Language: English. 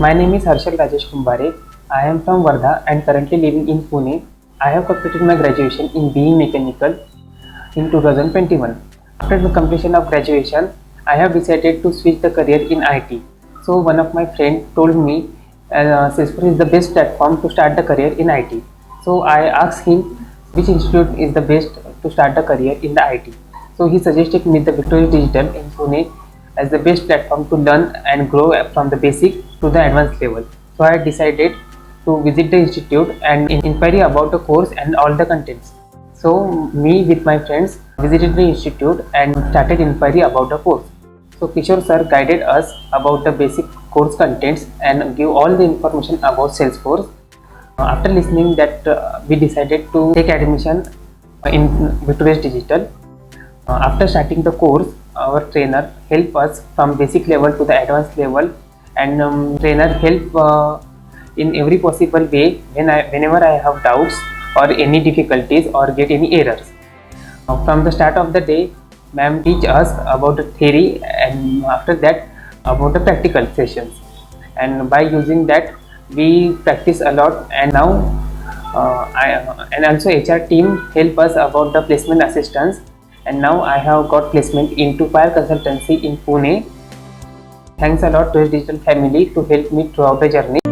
My name is Harshal Rajesh Kumbare. I am from Wardha and currently living in Pune. I have completed my graduation in BE Mechanical in 2021. After the completion of graduation, I have decided to switch the career in IT. So one of my friends told me Salesforce is the best platform to start the career in IT. So I asked him which institute is the best to start the career in the IT. So he suggested me the Victorrious Digiital in Pune as the best platform to learn and grow from the basic to the advanced level. So I decided to visit the institute and inquiry about the course and all the contents. So me with my friends visited the institute and started inquiry about the course. So Kishore sir guided us about the basic course contents and give all the information about Salesforce. After listening that, we decided to take admission in Victorrious Digiital. After starting the course, our trainer helped us from basic level to the advanced level, and trainer help in every possible way whenever I have doubts or any difficulties or get any errors. From the start of the day, ma'am teach us about the theory and after that about the practical sessions, and by using that we practice a lot. And now and also HR team help us about the placement assistance, and now I have got placement into Fire Consultancy in Pune. Thanks a lot to Digital family to help me throughout the journey.